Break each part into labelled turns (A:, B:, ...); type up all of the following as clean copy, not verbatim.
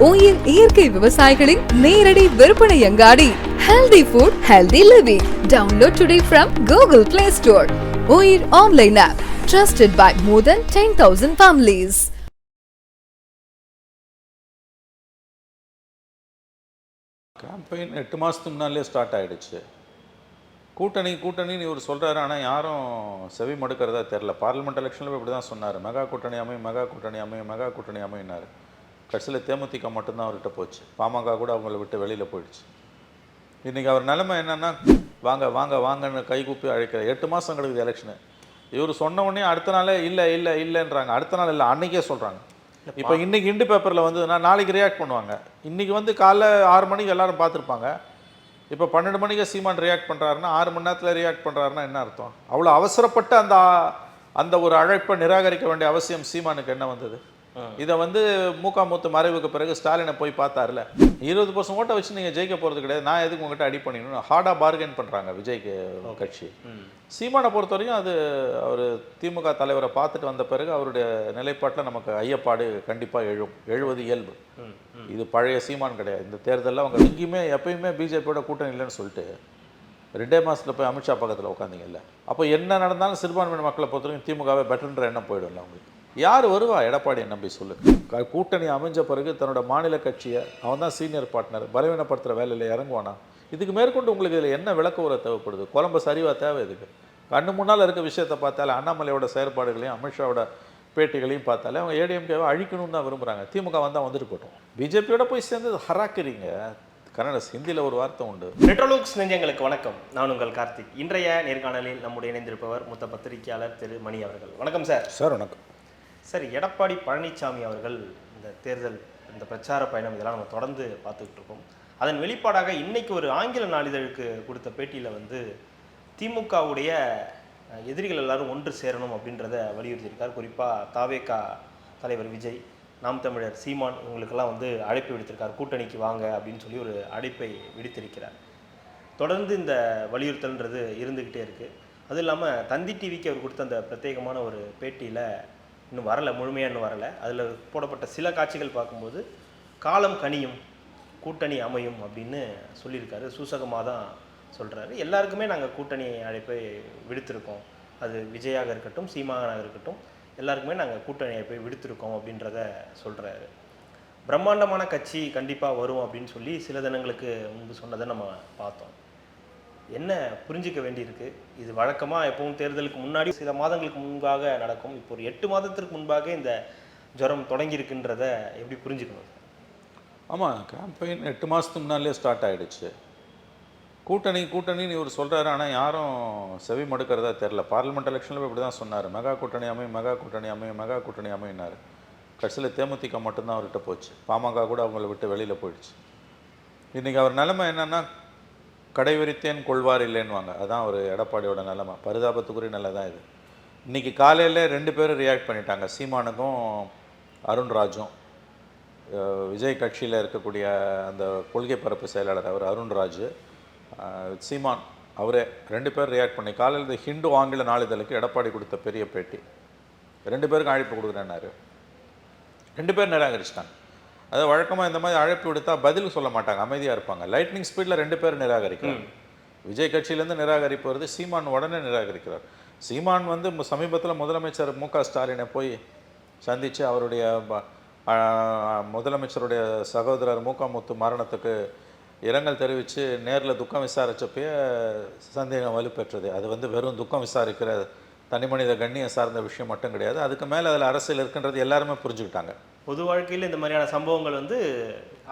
A: Oil இயற்கை விவசாயிகளின் நேரடி விற்பனை அங்காடி. Healthy food, healthy living. Download today from Google Play Store. OIR online app, trusted by more than 10,000 families.
B: Campaign 8 மாதத்துக்கு முன்னாலே ஸ்டார்ட் ஆகிடுச்சு. கூட்டணின்னு இவர் சொல்கிறாரு, ஆனால் யாரும் செவி மடுக்கிறதா தெரில. பார்லிமெண்ட் எலெக்ஷனில் இப்படி தான் சொன்னார், மெகா கூட்டணி அமையினார். கடைசியில் தேமுதிக மட்டும்தான் அவர்கிட்ட போச்சு. பாமக கூட அவங்கள விட்டு வெளியில் போயிடுச்சு. இன்றைக்கி அவர் நிலைமை என்னென்னா, வாங்கன்னு கைகூப்பி அழைக்கிற. 8 மாதம் கிடக்குது எலெக்ஷனு. இவர் சொன்ன உடனே அடுத்த நாளே இல்லைன்றாங்க. அடுத்த நாள் இல்லை, அன்றைக்கே சொல்கிறாங்க. இப்போ இன்றைக்கி இண்டு பேப்பரில் வந்ததுன்னா நாளைக்கு ரியாக்ட் பண்ணுவாங்க. இன்றைக்கி காலைல 6 மணிக்கு எல்லோரும் பார்த்துருப்பாங்க. இப்போ 12 மணிக்கு சீமான் ரியாக்ட் பண்ணுறாருன்னா 6 மணி நேரத்தில் ரியாக்ட் பண்ணுறாருன்னா என்ன அர்த்தம்? அவ்வளோ அவசரப்பட்டு அந்த ஒரு அழைப்பை நிராகரிக்க வேண்டிய அவசியம் சீமானுக்கு என்ன வந்தது? இதை மூக்காமுத்து மறைவுக்கு பிறகு ஸ்டாலினை போய் பார்த்தார்ல, 20% ஓட்டை வச்சு நீங்கள் ஜெயிக்க போகிறது கிடையாது, நான் எதுக்கு உங்கள்கிட்ட அடி பண்ணிக்கணும், ஹார்டாக பார்கெயின் பண்ணுறாங்க விஜய்க்கு கட்சி. சீமானை பொறுத்த வரைக்கும் அது அவர் திமுக தலைவரை பார்த்துட்டு வந்த பிறகு அவருடைய நிலைப்பாட்டில் நமக்கு ஐயப்பாடு கண்டிப்பாக எழுவது இயல்பு. இது பழைய சீமான் கிடையாது. இந்த தேர்தலில் அவங்க எங்கேயுமே எப்பயுமே பிஜேபியோட கூட்டணி இல்லைன்னு சொல்லிட்டு 2 மாதத்தில் போய் அமித்ஷா பக்கத்தில் உட்காந்திங்கல்ல. அப்போ என்ன நடந்தாலும் சிறுபான்மையின மக்களை பொறுத்த வரைக்கும் திமுகவே பெட்டர்ன்ற எண்ணம் போயிடும்ல அவங்களுக்கு. யார் வருவா எடப்பாடியை நம்பி சொல்லுங்க? கூட்டணி அமைஞ்ச பிறகு தன்னோட மாநில கட்சியை அவன் தான் சீனியர் பார்ட்னர் பலவீனப்படுத்துகிற வேலையில் இறங்குவானா? இதுக்கு மேற்கொண்டு உங்களுக்கு இதில் என்ன விளக்க உரை தேவைப்படுது? குழம்பு சரிவாக தேவை இதுக்கு. கண்ணு முன்னால் இருக்க விஷயத்தை பார்த்தாலே, அண்ணாமலையோட செயற்பாடுகளையும் அமித்ஷாவோட பேட்டிகளையும் பார்த்தாலே அவங்க ஏடிஎம்கேவை அழிக்கணும்னு தான் விரும்புகிறாங்க. திமுக வந்தால் வந்துட்டு போட்டோம். பிஜேபியோட போய் சேர்ந்து ஹராக்கிறீங்க. கன்னட ஹிந்தியில் ஒரு வார்த்தை உண்டு.
C: ரெட்ரோலுக்ஸ் நெஞ்சங்களுக்கு வணக்கம். நான் உங்கள் கார்த்திக். இன்றைய நேர்காணலில் நம்முடைய இணைந்திருப்பவர் மூத்த பத்திரிகையாளர் திரு மணி அவர்கள். வணக்கம் சார்.
B: சார் வணக்கம்.
C: சார், எடப்பாடி பழனிசாமி அவர்கள் இந்த தேர்தல், இந்த பிரச்சார பயணம் இதெல்லாம் நம்ம தொடர்ந்து பார்த்துக்கிட்டு இருக்கோம். அதன் வெளிப்பாடாக இன்னைக்கு ஒரு ஆங்கில நாளிதழுக்கு கொடுத்த பேட்டியில் திமுகவுடைய எதிரிகள் எல்லாரும் ஒன்று சேரணும் அப்படின்றத வலியுறுத்தியிருக்கார். குறிப்பாக தாவேகா தலைவர் விஜய், நாம் தமிழர் சீமான் இவங்களுக்கெல்லாம் அழைப்பு விடுத்திருக்கார், கூட்டணிக்கு வாங்க அப்படின்னு சொல்லி ஒரு அழைப்பை விடுத்திருக்கிறார். தொடர்ந்து இந்த வலியுறுத்தல்ன்றது இருந்துக்கிட்டே இருக்குது. அதுவும் இல்லாமல் தந்தி டிவிக்கு அவர் கொடுத்த அந்த பிரத்யேகமான ஒரு பேட்டியில் இன்னும் வரலை, முழுமையாக இன்னும் வரலை. அதில் போடப்பட்ட சில காட்சிகள் பார்க்கும்போது காலம் கனியும், கூட்டணி அமையும் அப்படின்னு சொல்லியிருக்காரு. சூசகமாக தான் சொல்கிறாரு. எல்லாருக்குமே நாங்கள் கூட்டணி அழைப்பை விடுத்திருக்கோம், அது விஜயாக இருக்கட்டும் சீமானாக இருக்கட்டும், எல்லாருக்குமே நாங்கள் கூட்டணி அழைப்பை விடுத்திருக்கோம் அப்படின்றத சொல்கிறாரு. பிரம்மாண்டமான கட்சி கண்டிப்பாக வரும் அப்படின்னு சொல்லி சில தினங்களுக்கு முன்பு சொன்னதை நம்ம பார்த்தோம். என்ன புரிஞ்சிக்க வேண்டியிருக்கு? இது வழக்கமாக எப்பவும் தேர்தலுக்கு முன்னாடி சில மாதங்களுக்கு முன்பாக நடக்கும். இப்போ ஒரு 8 மாதத்திற்கு முன்பாக இந்த ஜுரம் தொடங்கியிருக்குன்றத எப்படி புரிஞ்சுக்கணும்?
B: ஆமாம், கேம்பெயின் 8 மாதத்துக்கு முன்னாலே ஸ்டார்ட் ஆகிடுச்சு. கூட்டணின்னு இவர் சொல்கிறாரு, ஆனால் யாரும் செவி மடுக்கிறதா தெரில. பார்லிமெண்ட் எலெக்ஷனில் இப்படி தான் சொன்னார், மெகா கூட்டணி அமையினார். கடைசியில் தேமுதிக மட்டும்தான் அவர்கிட்ட போச்சு. பாமக கூட அவங்கள விட்டு வெளியில் போயிடுச்சு. இன்றைக்கி அவர் நிலைமை என்னென்னா, கடைவரித்தேன் கொள்வார் இல்லைன்னுவாங்க. அதுதான் ஒரு எடப்பாடியோட நிலைமை. பரிதாபத்துக்குரிய நிலை தான் இது. இன்றைக்கி காலையில் 2 பேரும் ரியாக்ட் பண்ணிட்டாங்க, சீமானுக்கும் அருண்ராஜும். விஜய் கட்சியில் இருக்கக்கூடிய அந்த கொள்கை பரப்பு செயலாளர் அவர் அருண்ராஜ், சீமான் அவரே 2 பேர் ரியாக்ட் பண்ணி காலையில் இந்த ஹிந்து ஆங்கில நாளிதழுக்கு எடப்பாடி கொடுத்த பெரிய பேட்டி. 2 பேருக்கும் அழைப்பு கொடுக்குறேன்னாரு. 2 பேர் நிராகரிச்சிட்டாங்க. அது வழக்கமாக இந்த மாதிரி அழைப்பு விடுத்தால் பதில் சொல்ல மாட்டாங்க, அமைதியாக இருப்பாங்க. லைட்னிங் ஸ்பீடில் 2 பேர் நிராகரிக்கிறார். விஜய் கட்சியிலேருந்து நிராகரிப்பு வருது, சீமான் உடனே நிராகரிக்கிறார். சீமான் சமீபத்தில் முதலமைச்சர் மு.க. ஸ்டாலினை போய் சந்தித்து அவருடைய முதலமைச்சருடைய சகோதரர் மூக்காமுத்து மரணத்துக்கு இரங்கல் தெரிவித்து நேரில் துக்கம் விசாரித்தப்பயே சந்தேகம் வலுப்பெற்றது. அது வெறும் துக்கம் விசாரிக்கிற தனிமனித கண்ணியம் சார்ந்த விஷயம் மட்டும் கிடையாது, அதுக்கு மேலே அதில் அரசியல் இருக்குன்றது எல்லாருமே புரிஞ்சுக்கிட்டாங்க.
C: பொது வாழ்க்கையில் இந்த மாதிரியான சம்பவங்கள்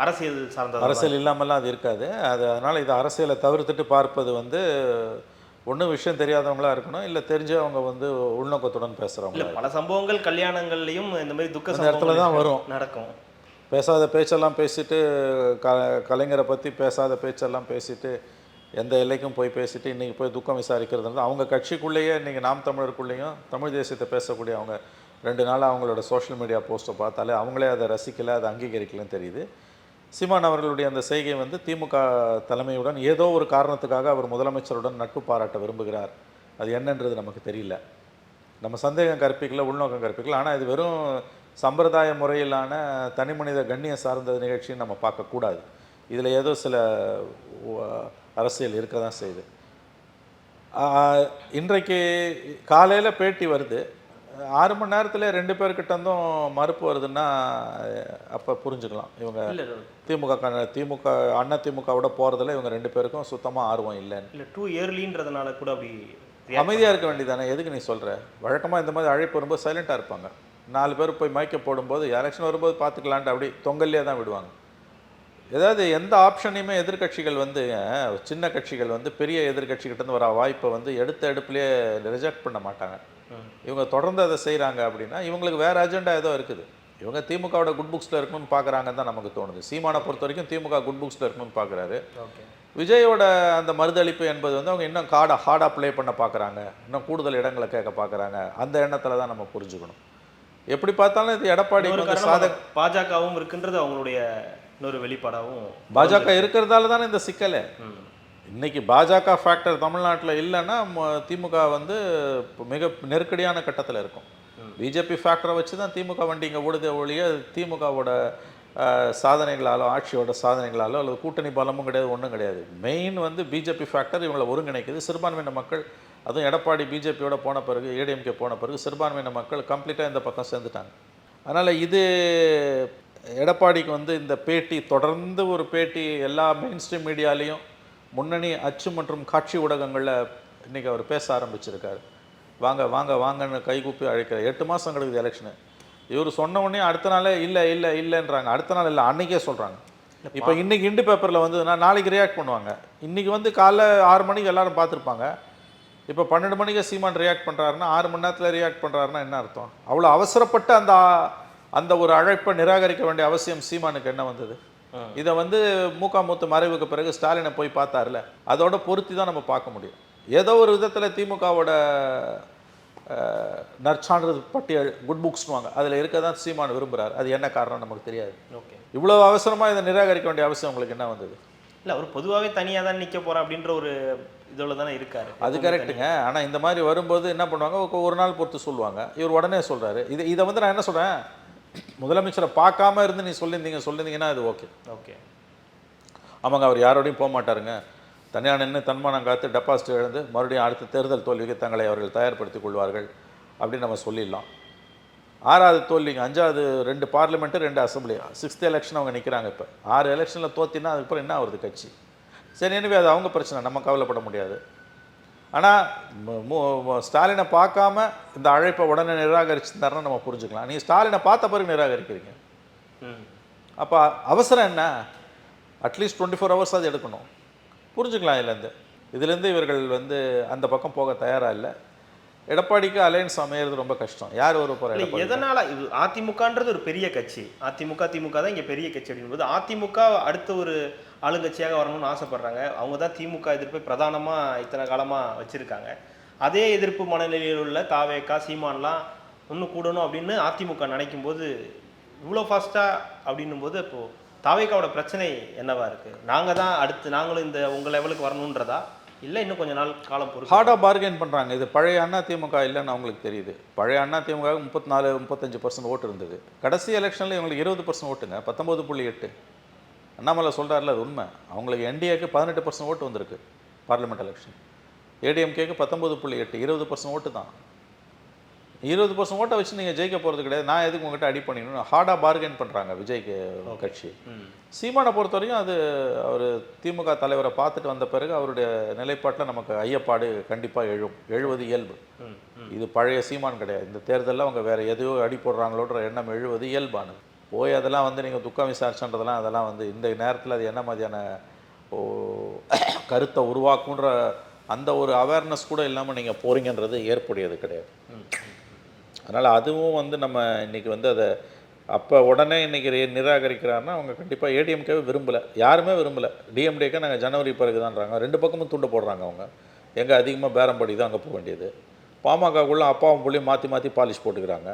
C: அரசியல் சார்ந்த,
B: அரசியல் இல்லாமல்லாம் அது இருக்காது. அதனால் இது அரசியலை தவிர்த்துட்டு பார்ப்பது ஒன்றும் விஷயம் தெரியாதவங்களா இருக்கணும், இல்லை தெரிஞ்சவங்க உள்நோக்கத்துடன் பேசுகிறவங்க.
C: பல சம்பவங்கள் கல்யாணங்கள்லையும் இந்த மாதிரி துக்க
B: இடத்துல தான் வரும்,
C: நடக்கும்.
B: பேசாத பேச்செல்லாம் பேசிட்டு, கலைஞரை பற்றி பேசாத பேச்செல்லாம் பேசிட்டு, எந்த எல்லைக்கும் போய் பேசிட்டு இன்றைக்கி போய் துக்கம் விசாரிக்கிறது அவங்க கட்சிக்குள்ளேயே. இன்றைக்கி நாம் தமிழருக்குள்ளேயும் தமிழ் தேசியத்தை பேசக்கூடிய அவங்க 2 நாளாக அவங்களோட சோஷியல் மீடியா போஸ்ட்டை பார்த்தாலே அவங்களே அதை ரசிக்கலை, அதை அங்கீகரிக்கலன்னு தெரியுது. சீமான் அவர்களுடைய அந்த செய்கை திமுக தலைமையுடன் ஏதோ ஒரு காரணத்துக்காக அவர் முதலமைச்சருடன் நட்பு பாராட்ட விரும்புகிறார். அது என்னன்றது நமக்கு தெரியல. நம்ம சந்தேகம் கற்பிக்கல, உள்நோக்கம் கற்பிக்கல. ஆனால் இது வெறும் சம்பிரதாய முறையிலான தனிமனித கண்ணியம் சார்ந்த நிகழ்ச்சின்னு நம்ம பார்க்கக்கூடாது. இதில் ஏதோ சில அரசியல் இருக்க தான் செய்யுது. இன்றைக்கு காலையில் பேட்டி வருது, 6 மணி நேரத்தில் 2 பேர்கிட்ட இருந்தும் மறுப்பு வருதுன்னா அப்போ புரிஞ்சுக்கலாம் இவங்க திமுக அண்ணா திமுகவோட போகிறதுல இவங்க 2 பேருக்கும் சுத்தமாக ஆர்வம் இல்லைன்னு.
C: இல்லை டூ இயர்லின்றதுனால கூட அப்படி
B: அமைதியாக இருக்க வேண்டியதானே, எதுக்கு நீ சொல்கிற? வழக்கமாக இந்த மாதிரி அழைப்பு வரும்போது சைலண்ட்டாக இருப்பாங்க. 4 பேர் போய் மைக்க போடும்போது எலெக்ஷன் வரும்போது பார்த்துக்கலான்ட்டு அப்படி தொங்கல்லே தான் விடுவாங்க. ஏதாவது எந்த ஆப்ஷனையுமே எதிர்கட்சிகள் வந்து சின்ன கட்சிகள் வந்து பெரிய எதிர்கட்சிகிட்டேருந்து வர வாய்ப்பை வந்து எடுத்த எடுப்புலேயே ரிஜெக்ட் பண்ண மாட்டாங்க. இவங்க தொடர்ந்து அதை செய்கிறாங்க அப்படின்னா இவங்களுக்கு வேறு அஜெண்டா ஏதோ இருக்குது. இவங்க திமுகவோட குட் புக்ஸில் இருக்கணும்னு பார்க்குறாங்கன்னு தான் நமக்கு தோணுது. சீமானை பொறுத்த வரைக்கும் திமுக குட் புக்ஸில் இருக்கணும்னு பார்க்குறாரு. விஜயோட அந்த மறுதளிப்பு என்பது வந்து அவங்க இன்னும் ஹார்டாக ப்ளே பண்ண பார்க்குறாங்க, இன்னும் கூடுதல் இடங்களை கேட்க பார்க்குறாங்க. அந்த எண்ணத்தில் தான் நம்ம புரிஞ்சுக்கணும். எப்படி பார்த்தாலும் இது எடப்பாடி
C: பாஜகவும் இருக்குன்றது அவங்களுடைய இன்னொரு வெளிப்பாடாகவும்
B: பாஜக இருக்கிறதால தானே இந்த சிக்கலே. இன்னைக்கு பாஜக ஃபேக்டர் தமிழ்நாட்டில் இல்லைன்னா திமுக வந்து மிக நெருக்கடியான கட்டத்தில் இருக்கும். பிஜேபி ஃபேக்டரை வச்சு தான் திமுக வண்டி இங்கே ஓடுதே ஒழிய திமுகவோட சாதனைகளாலோ ஆட்சியோட சாதனைகளாலோ அல்லது கூட்டணி பலமும் கிடையாது, ஒன்றும் கிடையாது. மெயின் வந்து பிஜேபி ஃபேக்டர் இவங்களை ஒருங்கிணைக்குது. சிறுபான்மையின மக்கள், அதுவும் எடப்பாடி பிஜேபியோட போன பிறகு, ஏடிஎம்கே போன பிறகு சிறுபான்மையின மக்கள் கம்ப்ளீட்டாக இந்த பக்கம் சேர்ந்துட்டாங்க. அதனால் இது எடப்பாடிக்கு வந்து இந்த பேட்டி தொடர்ந்து ஒரு பேட்டி எல்லா மெயின் ஸ்ட்ரீம் மீடியாலேயும் முன்னணி அச்சு மற்றும் காட்சி ஊடகங்களில் இன்றைக்கி அவர் பேச ஆரம்பிச்சிருக்காரு. வாங்க வாங்க வாங்கன்னு கைகூப்பி அழைக்கிறார். 8 மாதம் கிடக்குது எலெக்ஷனு. இவர் சொன்ன உடனே அடுத்த நாளே இல்லைன்றாங்க. அடுத்த நாள் இல்லை, அன்றைக்கே சொல்கிறாங்க. இப்போ இன்றைக்கி இண்டு பேப்பரில் வந்ததுன்னா நாளைக்கு ரியாக்ட் பண்ணுவாங்க. இன்றைக்கி வந்து காலைல 6 மணிக்கு எல்லோரும் பார்த்துருப்பாங்க. இப்போ 12 மணிக்கு சீமான் ரியாக்ட் பண்ணுறாருன்னா 6 மணி நேரத்தில் ரியாக்ட் பண்ணுறாருன்னா என்ன அர்த்தம்? அவ்வளோ அவசரப்பட்டு அந்த ஒரு அழைப்பை நிராகரிக்க வேண்டிய அவசியம் சீமானுக்கு என்ன வந்தது? இதை வந்து மூகாமுத்து மறைவுக்கு பிறகு ஸ்டாலினை போய் பார்த்தார்ல, அதோட பொருத்தி தான் நம்ம பார்க்க முடியும். ஏதோ ஒரு விதத்தில் திமுகவோட நற்சான்றிதழ் பட்டியல் குட் புக்ஸ்னுவாங்க, அதில் இருக்க தான் சீமான் விரும்புகிறார். அது என்ன காரணம் நமக்கு தெரியாது.
C: ஓகே,
B: இவ்வளோ அவசரமாக இதை நிராகரிக்க வேண்டிய அவசியம் உங்களுக்கு என்ன வந்தது?
C: இல்லை, அவர் பொதுவாகவே தனியாக தான் நிற்க போகிறேன் அப்படின்ற ஒரு இதில் தானே இருக்காரு.
B: அது கரெக்டுங்க. ஆனால் இந்த மாதிரி வரும்போது என்ன பண்ணுவாங்க, ஒரு நாள் பொறுத்து சொல்லுவாங்க. இவர் உடனே சொல்கிறாரு. இதை வந்து நான் என்ன சொல்கிறேன், முதலமைச்சரை பார்க்காம இருந்து நீ சொல்லியிருந்தீங்கன்னா அது ஓகே. ஆமாங்க, அவர் யாரோடையும் போக மாட்டாருங்க, தனியாக நின்று தன்மானம் காத்து டெபாசிட் இழந்து மறுபடியும் அடுத்த தேர்தல் தோல்விக்கு தங்களை அவர்கள் தயார்படுத்திக் கொள்வார்கள் அப்படின்னு நம்ம சொல்லிடலாம். 6வது தோல்விங்க, 5வது 2 பார்லிமெண்ட்டு 2 அசம்பிளி, 6th எலெக்ஷன் அவங்க நிற்கிறாங்க. இப்போ 6 எலெக்ஷனில் தோத்தினா அதுக்கப்புறம் என்ன ஆகுது கட்சி? சரி, எனவே அது அவங்க பிரச்சனை, நம்ம கவலைப்பட முடியாது. ஆனால் ஸ்டாலினை பார்க்காம இந்த அழைப்பை உடனே நிராகரிச்சுருந்தாருன்னா நம்ம புரிஞ்சுக்கலாம். நீங்கள் ஸ்டாலினை பார்த்த பிறகு நிராகரிக்கிறீங்க. அப்போ அவசரம் என்ன? அட்லீஸ்ட் 24 hours அது எடுக்கணும். புரிஞ்சுக்கலாம். இதுலேருந்து இவர்கள் வந்து அந்த பக்கம் போக தயாராக இல்லை. எடப்பாடிக்கு அலையன்ஸ் அமையிறது ரொம்ப கஷ்டம். யார் ஒரு போகிற
C: எதனால்? இது அதிமுகன்றது ஒரு பெரிய கட்சி, திமுக தான் இங்கே பெரிய கட்சி அப்படின்போது அதிமுக அடுத்த ஒரு ஆளுங்கட்சியாக வரணும்னு ஆசைப்படுறாங்க. அவங்க தான் திமுக எதிர்ப்பை பிரதானமாக இத்தனை காலமாக வச்சுருக்காங்க. அதே எதிர்ப்பு மனநிலையில் உள்ள தாவேகா சீமான்லாம் இன்னும் கூடணும் அப்படின்னு அதிமுக நினைக்கும் போது இவ்வளோ ஃபாஸ்ட்டாக அப்படின்னும் போது இப்போது தாவேகாவோட பிரச்சனை என்னவா இருக்குது? நாங்கள் தான் அடுத்து நாங்களும் இந்த உங்கள் லெவலுக்கு வரணுன்றதா, இல்லை இன்னும் கொஞ்சம் நாள் காலம் பொறுத்து
B: ஹார்டாக பார்கெயின் பண்ணுறாங்க? இது பழைய அண்ணா திமுக இல்லைன்னு அவங்களுக்கு தெரியுது. பழைய அண்ணா திமுக 34-35% ஓட்டு இருந்தது. கடைசி எலெக்ஷனில் இவங்களுக்கு 20% ஓட்டுங்க, 19.8. அண்ணாமலை சொல்கிறார்ல, அது உண்மை. அவங்களுக்கு என்டிஏக்கு 18% ஓட்டு வந்திருக்கு பார்லிமெண்ட் எலெக்ஷன். ஏடிஎம்கேக்கு 19.8, 20% ஓட்டு தான். 20% ஓட்டை வச்சு நீங்கள் ஜெயிக்க போகிறது கிடையாது. நான் எதுக்கு உங்கள்கிட்ட அடி பண்ணிடணும்? ஹார்டாக பார்கெயின் பண்ணுறாங்க விஜய்க்கு கட்சி. சீமானை பொறுத்த வரைக்கும் அது அவர் திமுக தலைவரை பார்த்துட்டு வந்த பிறகு அவருடைய நிலைப்பாட்டில் நமக்கு ஐயப்பாடு கண்டிப்பாக எழுவது இயல்பு. இது பழைய சீமான் கிடையாது. இந்த தேர்தலில் அவங்க வேறு எதையோ அடி போடுறாங்களோன்ற எண்ணம் எழுவது இயல்பானது. போய் அதெல்லாம் வந்து நீங்கள் துக்கம் விசாரிச்சன்றதெல்லாம் அதெல்லாம் வந்து இந்த நேரத்தில் அது என்ன மாதிரியான கருத்தை உருவாக்குன்ற அந்த ஒரு அவேர்னஸ் கூட இல்லாமல் நீங்கள் போகிறீங்கன்றது ஏற்புடையது கிடையாது. அதனால் அதுவும் வந்து நம்ம இன்றைக்கி வந்து அதை அப்போ உடனே இன்றைக்கி நிராகரிக்கிறாருன்னா அவங்க கண்டிப்பாக ஏடிஎம்கேவே விரும்பலை, யாருமே விரும்பலை. டிஎம்டிக்கே நாங்கள் ஜனவரி பிறகு தான்றாங்க. 2 பக்கமும் துண்டு போடுறாங்க. அவங்க எங்கே அதிகமாக பேரம்படி தான் அங்கே போக வேண்டியது. பாமகக்குள்ளே அப்பாவும் புள்ளியும் மாற்றி பாலிஷ் போட்டுக்கிறாங்க.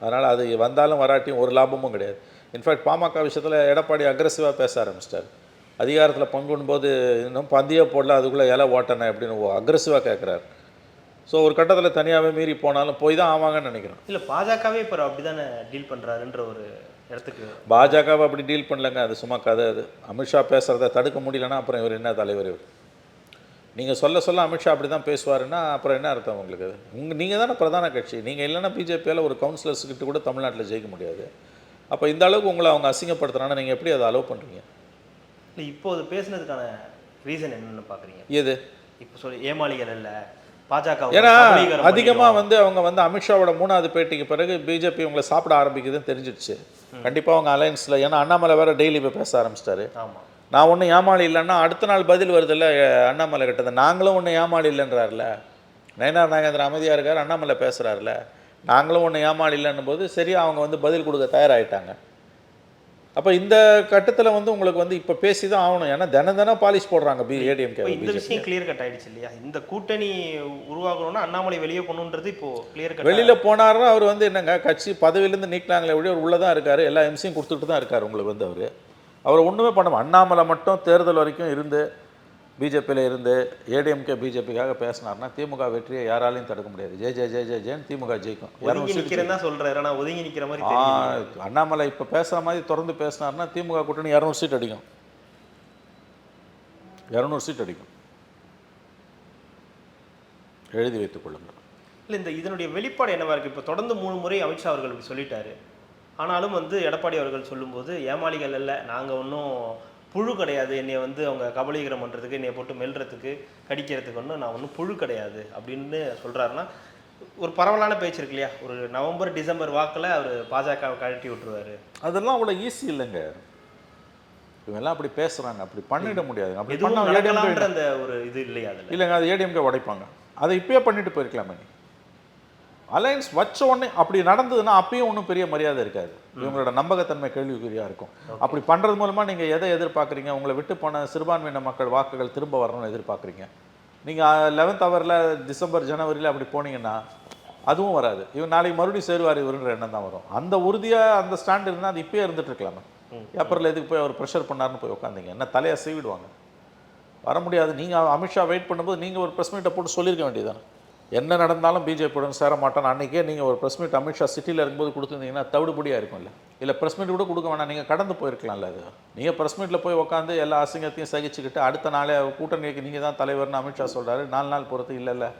B: அதனால் அது வந்தாலும் வராட்டியும் ஒரு லாபமும் கிடையாது. இன்ஃபேக்ட் பாமக விஷயத்தில் எடப்பாடி அக்ரெசிவாக பேச ஆரம்பிச்சிட்டார். அதிகாரத்தில் பங்குடும்போது இன்னும் பந்தியே போடல, அதுக்குள்ளே இலை ஓட்டணை அப்படின்னு அக்ரெசிவாக கேட்குறாரு. ஸோ ஒரு கட்டத்தில் தனியாகவே மீறி போனாலும் போய் தான் ஆவாங்கன்னு நினைக்கிறேன்.
C: இல்லை பாஜகவே இப்போ அப்படிதானே டீல் பண்ணுறாருன்ற ஒரு இடத்துக்கு.
B: பாஜகவை அப்படி டீல் பண்ணலங்க, அது சும்மா கதை. அது அமித்ஷா பேசுகிறத தடுக்க முடியலன்னா அப்புறம் இவர் என்ன தலைவர்? இவர் நீங்கள் சொல்ல அமித்ஷா அப்படி தான் பேசுவாருன்னா அப்புறம் என்ன அர்த்தம் உங்களுக்கு? அது நீங்கள் தானே பிரதான கட்சி. நீங்கள் இல்லைன்னா பிஜேபியால் ஒரு கவுன்சிலர்ஸ்கிட்ட கூட தமிழ்நாட்டில் ஜெயிக்க முடியாது. அப்போ இந்த அளவுக்கு உங்களை அவங்க அசிங்கப்படுத்துறாங்கன்னா நீங்கள் எப்படி அதை அலோவ் பண்ணுறீங்க?
C: இல்லை இப்போ அது பேசுனதுக்கான ரீசன் என்னென்னு பார்க்குறீங்க?
B: எது இப்போ
C: சொல்லி ஏமாளிகள் இல்லை பாஜக.
B: ஏன்னா அதிகமாக அவங்க அமித்ஷாவோட 3வது பேட்டிக்கு பிறகு பிஜேபி உங்களை சாப்பிட ஆரம்பிக்குதுன்னு தெரிஞ்சிடுச்சு. கண்டிப்பாக அவங்க அலையன்ஸில், ஏன்னா அண்ணாமலை வேறு டெய்லி இப்போ பேச ஆரம்பிச்சிட்டாரு.
C: ஆமாம்,
B: நான் ஒன்றும் ஏமாளி இல்லைன்னா அடுத்த நாள் பதில் வருதில்ல அண்ணாமலை கிட்டது, நாங்களும் ஒன்றும் ஏமாளி இல்லைன்றார்ல. நயனார் நாகேந்திரன் அமைதியாக இருக்கார், அண்ணாமலை பேசுகிறார்ல, நாங்களும் ஒன்றும் ஏமாளி இல்லைன்னும் போது சரி அவங்க பதில் கொடுக்க தயாராகிட்டாங்க. அப்போ இந்த கட்டத்தில் உங்களுக்கு இப்போ பேசி தான் ஆகணும். ஏன்னா தினம் பாலிஷ் போடுறாங்க ஏடிஎம்கே.
C: இந்த விஷயம் கிளியர் கட் ஆயிடுச்சு இல்லையா? இந்த கூட்டணி உருவாகணும்னா அண்ணாமலை வெளியே போகணுன்றது இப்போ கிளியர் கட்.
B: வெளியில் போனாருன்னா அவர் என்னங்க கட்சி பதவியிலேருந்து நீக்கினாங்களே ஒழிய அவர் உள்ளே தான் இருக்கார், எல்லா எம்சியும் கொடுத்துட்டு தான் இருக்கார் உங்களுக்கு. அவர் ஒன்றுமே பண்ண அண்ணாமலை மட்டும் தேர்தல் வரைக்கும் இருந்து பிஜேபியில் இருந்து ஏடிஎம்கே பிஜேபிக்காக பேசினார்னா திமுக வெற்றியை யாராலையும் தடுக்க முடியாது. ஜெய் ஜெய் ஜெய் ஜெய் ஜெயன்னு திமுக ஜெயிக்கும்.
C: ஒதுங்கி நிற்கிற மாதிரி
B: அண்ணாமலை இப்போ பேசுகிற மாதிரி தொடர்ந்து பேசினார்னா திமுக கூட்டணி 200 சீட் அடிக்கும். 200 சீட் அடிக்கும், எழுதி வைத்துக் கொள்ளுங்கள்.
C: இல்லை இந்த இதனுடைய வெளிப்பாடு என்னவா இருக்குது? இப்போ தொடர்ந்து 3 முறை அமித்ஷா அவர்கள் இப்படி சொல்லிட்டாரு. ஆனாலும் எடப்பாடி அவர்கள் சொல்லும்போது ஏமாளிகள் இல்லை, நாங்கள் ஒன்றும் புழு கிடையாது, என்னை அவங்க கபலீகரம் பண்ணுறதுக்கு, என்னை போட்டு மெல்றதுக்கு கடிக்கிறதுக்கு நான் ஒன்றும் புழு கிடையாது அப்படின்னு சொல்கிறாருன்னா ஒரு பரவலான பேச்சு இருக்கு இல்லையா? ஒரு நவம்பர் டிசம்பர் வாக்கில் அவர் பாஜகவை கழட்டி விட்டுருவாரு.
B: அதெல்லாம் அவ்வளோ ஈஸி இல்லைங்க. இவங்கெல்லாம் அப்படி பேசுகிறாங்க, அப்படி பண்ணிட முடியாது. அப்படி
C: பண்ணாங்கன்ற அந்த ஒரு இது இல்லையா? அதில்
B: இல்லைங்க, அது ஏடிஎம்கே உடைப்பாங்க. அதை இப்பயே பண்ணிட்டு போயிருக்கலாமே. அலையன்ஸ் வச்ச உடனே அப்படி நடந்ததுன்னா அப்பயும் ஒன்றும் பெரிய மரியாதை இருக்காது. இவங்களோட நம்பகத்தன்மை கேள்விக்குறியாக இருக்கும். அப்படி பண்ணுறது மூலமாக நீங்கள் எதை எதிர்பார்க்குறீங்க? உங்களை விட்டு போன சிறுபான்மையின மக்கள் வாக்குகள் திரும்ப வரணும்னு எதிர்பார்க்குறீங்க. நீங்கள் 11th ஹவரில் டிசம்பர் ஜனவரியில் அப்படி போனீங்கன்னா அதுவும் வராது. இவன் நாளைக்கு மறுபடியும் சேருவார் இவருன்ற எண்ணம் தான் வரும். அந்த உறுதியாக அந்த ஸ்டாண்ட் இருந்தால் அது இப்பயே இருந்துட்டு இருக்கலாமே. ஏப்ரலில் எதுக்கு போய் அவர் ப்ரெஷர் பண்ணார்னு போய் உட்காந்தீங்க? என்ன தலையை சீவிடுவாங்க, வர முடியாது. நீங்கள் அமித்ஷா வெயிட் பண்ணும்போது நீங்கள் ஒரு ப்ரெஸ் மீட்டை போட்டு சொல்லியிருக்க வேண்டியதானே, என்ன நடந்தாலும் பிஜேபியுடன் சேர மாட்டோன்னு. அன்றைக்கே நீங்கள் ஒரு ப்ரெஸ் மீட் அமித்ஷா சிட்டியில் இருக்கும்போது கொடுத்துருந்தீங்கன்னா தவிடுபடியாக இருக்கும்ல. இல்லை ப்ரெஸ் மீட் கூட கொடுக்க வேணாம், நீங்கள் கடந்து போயிருக்கலாம்ல. அது நீங்கள் ப்ரெஸ் மீட்டில் போய் உட்காந்து எல்லா அசிங்கத்தையும் சகிச்சுக்கிட்டு அடுத்த நாளே கூட்டணிக்கு நீங்கள் தான் தலைவர்னு அமித்ஷா சொல்கிறாரு. 4 நாள் பொறுத்து இல்லை